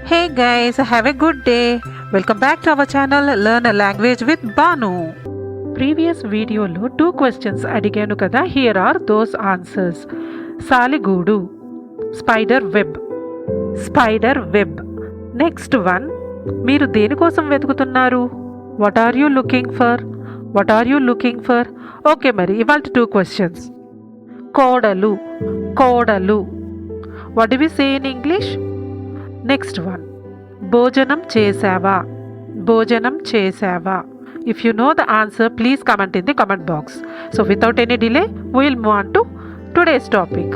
Hey guys, have a good day. Welcome back to our channel Learn a Language with Banu. Previous videoలో 2 questions అడిగాను కదా. Here are those answers. సాలిగూడు, spider web, spider web. Next one, మీరు దేనికోసం వెతుకుతున్నారు? What are you looking for? What are you looking for? Okay, మరి ఇవాళ 2 questions. కోడలు, కోడలు. What do we say in English? Next one, భోజనం చేసావా? భోజనం చేసావా? If you know the answer, please comment in the comment box. So without any delay, we will move on to today's topic.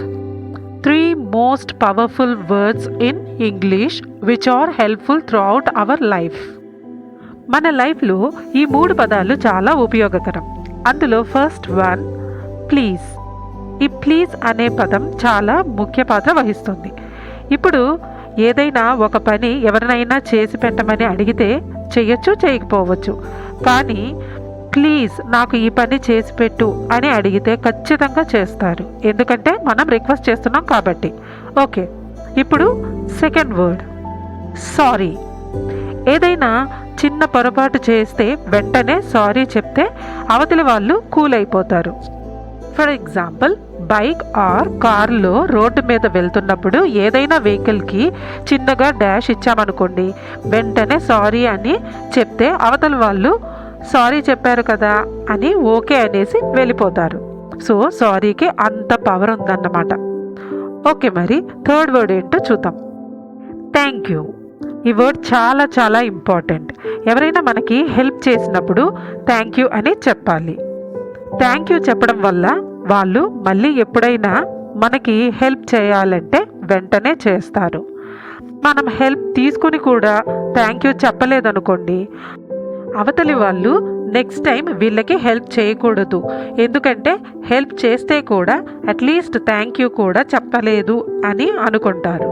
3 most powerful words in English which are helpful throughout our life. మన లైఫ్లో ఈ 3 పదాలు చాలా ఉపయోగకరం. అందులో first one, please. ఈ please అనే పదం చాలా ముఖ్య పాత్ర వహిస్తుంది. ఇప్పుడు ఏదైనా ఒక పని ఎవరినైనా చేసి పెట్టమని అడిగితే చేయొచ్చు, చేయకపోవచ్చు. కానీ ప్లీజ్ నాకు ఈ పని చేసి పెట్టు అని అడిగితే ఖచ్చితంగా చేస్తారు. ఎందుకంటే మనం రిక్వెస్ట్ చేస్తున్నాం కాబట్టి. ఓకే, ఇప్పుడు సెకండ్ వర్డ్, సారీ. ఏదైనా చిన్న పొరపాటు చేస్తే వెంటనే సారీ చెప్తే అవతలి వాళ్ళు కూల్ అయిపోతారు. ఫర్ ఎగ్జాంపుల్, బైక్ ఆర్ కార్లో రోడ్డు మీద వెళ్తున్నప్పుడు ఏదైనా వెహికల్కి చిన్నగా డాష్ ఇచ్చామనుకోండి, వెంటనే సారీ అని చెప్తే అవతల వాళ్ళు సారీ చెప్పారు కదా అని ఓకే అనేసి వెళ్ళిపోతారు. సో సారీకి అంత పవర్ ఉందన్నమాట. ఓకే, మరి థర్డ్ వర్డ్ ఏంటో చూద్దాం. Thank you. ఈ వర్డ్ చాలా చాలా ఇంపార్టెంట్. ఎవరైనా మనకి హెల్ప్ చేసినప్పుడు థ్యాంక్ యూ అని చెప్పాలి. థ్యాంక్ యూ చెప్పడం వల్ల వాళ్ళు మళ్ళీ ఎప్పుడైనా మనకి హెల్ప్ చేయాలంటే వెంటనే చేస్తారు. మనం హెల్ప్ తీసుకుని కూడా థ్యాంక్ యూ చెప్పలేదనుకోండి, అవతలి వాళ్ళు నెక్స్ట్ టైం వీళ్ళకి హెల్ప్ చేయకూడదు. ఎందుకంటే హెల్ప్ చేస్తే కూడా అట్లీస్ట్ థ్యాంక్ యూ కూడా చెప్పలేదు అని అనుకుంటారు.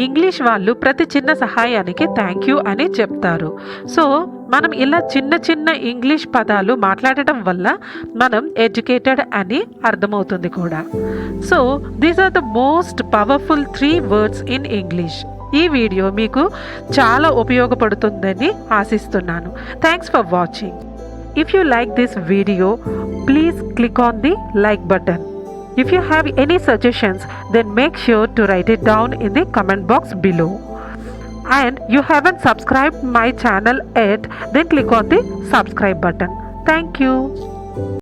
ఇంగ్లీష్ వాళ్ళు ప్రతి చిన్న సహాయానికి థ్యాంక్ యూ అని చెప్తారు. సో మనం ఇలా చిన్న చిన్న ఇంగ్లీష్ పదాలు మాట్లాడటం వల్ల మనం ఎడ్యుకేటెడ్ అని అర్థమవుతుంది కూడా. So these are the most powerful 3 words in English. ఈ వీడియో మీకు చాలా ఉపయోగపడుతుందని ఆశిస్తున్నాను. Thanks for watching. If you like this video, please click on the like button. If you have any suggestions, then make sure to write it down in the comment box below. And you haven't subscribed my channel yet, then click on the subscribe button. Thank you.